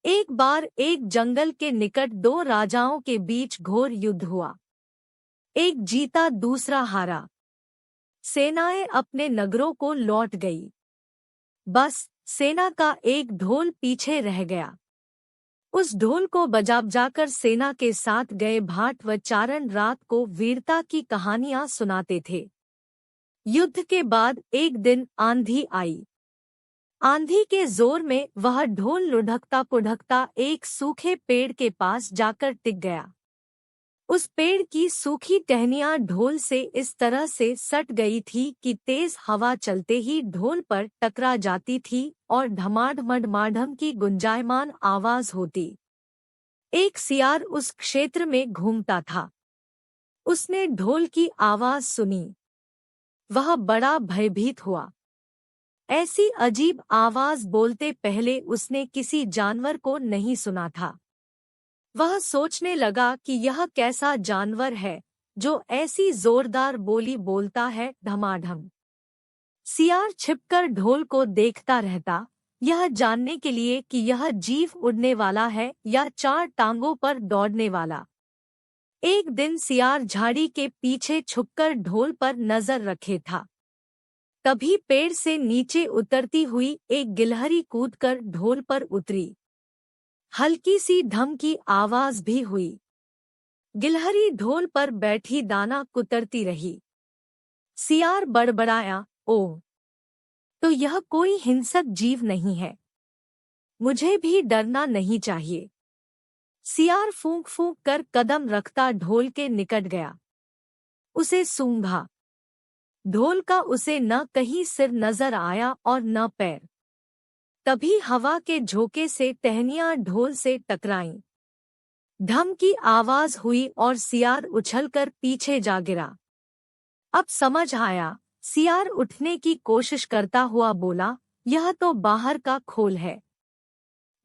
एक बार एक जंगल के निकट दो राजाओं के बीच घोर युद्ध हुआ। एक जीता दूसरा हारा। सेनाएं अपने नगरों को लौट गई। बस सेना का एक ढोल पीछे रह गया। उस ढोल को बजाकर सेना के साथ गए भाट व चारण रात को वीरता की कहानियां सुनाते थे। युद्ध के बाद एक दिन आंधी आई। आंधी के जोर में वह ढोल लुढ़कता पुढ़कता एक सूखे पेड़ के पास जाकर टिक गया। उस पेड़ की सूखी टहनियां ढोल से इस तरह से सट गई थी कि तेज हवा चलते ही ढोल पर टकरा जाती थी और ढमाढम की गुंजायमान आवाज होती। एक सियार उस क्षेत्र में घूमता था। उसने ढोल की आवाज सुनी। वह बड़ा भयभीत हुआ। ऐसी अजीब आवाज बोलते पहले उसने किसी जानवर को नहीं सुना था। वह सोचने लगा कि यह कैसा जानवर है जो ऐसी जोरदार बोली बोलता है, धमाधम। सियार छिपकर ढोल को देखता रहता, यह जानने के लिए कि यह जीव उड़ने वाला है या चार टांगों पर दौड़ने वाला। एक दिन सियार झाड़ी के पीछे छुपकर ढोल पर नजर रखे था। तभी पेड़ से नीचे उतरती हुई एक गिलहरी कूदकर ढोल पर उतरी। हल्की सी ढम की आवाज भी हुई। गिलहरी ढोल पर बैठी दाना कुतरती रही। सियार बड़बड़ाया, ओह! तो यह कोई हिंसक जीव नहीं है। मुझे भी डरना नहीं चाहिए। सियार फूंक फूंक कर कदम रखता ढोल के निकट गया। उसे सूंघा। ढोल का उसे न कहीं सिर नजर आया और न पैर। तभी हवा के झोंके से टहनियां ढोल से टकराईं। ढम की आवाज हुई और सियार उछलकर पीछे जा गिरा। अब समझ आया। सियार उठने की कोशिश करता हुआ बोला, यह तो बाहर का खोल है।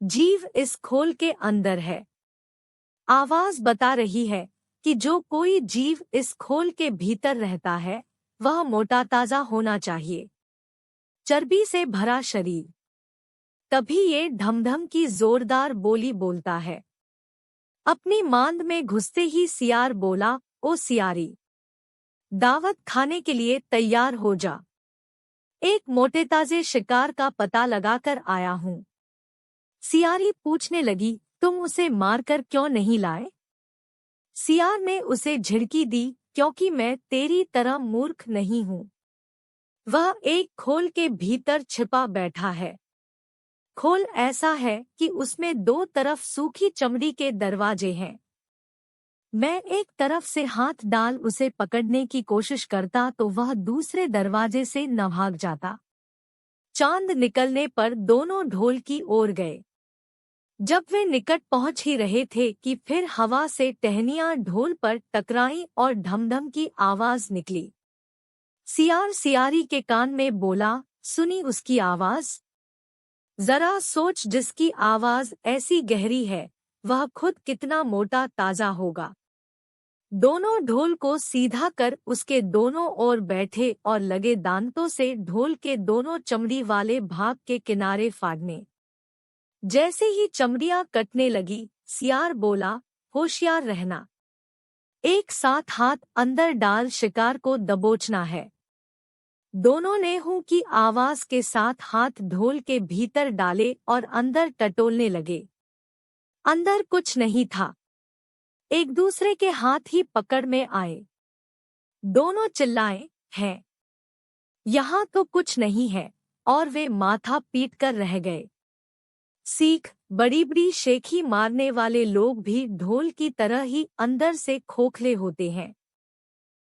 जीव इस खोल के अंदर है। आवाज बता रही है कि जो कोई जीव इस खोल के भीतर रहता है वह मोटा ताजा होना चाहिए, चर्बी से भरा शरीर। तभी ये ढमढम की जोरदार बोली बोलता है। अपनी मांद में घुसते ही सियार बोला, ओ सियारी, दावत खाने के लिए तैयार हो जा। एक मोटे ताजे शिकार का पता लगाकर आया हूँ। सियारी पूछने लगी, तुम उसे मारकर क्यों नहीं लाए? सियार ने उसे झिड़की दी, क्योंकि मैं तेरी तरह मूर्ख नहीं हूँ। वह एक खोल के भीतर छिपा बैठा है। खोल ऐसा है कि उसमें दो तरफ सूखी चमड़ी के दरवाजे हैं। मैं एक तरफ से हाथ डाल उसे पकड़ने की कोशिश करता तो वह दूसरे दरवाजे से न भाग जाता। चांद निकलने पर दोनों ढोल की ओर गए। जब वे निकट पहुंच ही रहे थे कि फिर हवा से टहनियां ढोल पर टकराईं और ढमढम की आवाज निकली। सियार सियारी के कान में बोला, सुनी उसकी आवाज? जरा सोच, जिसकी आवाज ऐसी गहरी है वह खुद कितना मोटा ताजा होगा। दोनों ढोल को सीधा कर उसके दोनों ओर बैठे और लगे दांतों से ढोल के दोनों चमड़ी वाले भाग के किनारे फाड़ने। जैसे ही चमड़ियां कटने लगी, सियार बोला, होशियार रहना। एक साथ हाथ अंदर डाल शिकार को दबोचना है। दोनों ने हूं की आवाज के साथ हाथ ढोल के भीतर डाले और अंदर टटोलने लगे। अंदर कुछ नहीं था। एक दूसरे के हाथ ही पकड़ में आए। दोनों चिल्लाए, हैं। यहाँ तो कुछ नहीं है, और वे माथा पीट कर रह गए। सीख, बड़ी बड़ी शेखी मारने वाले लोग भी ढोल की तरह ही अंदर से खोखले होते हैं।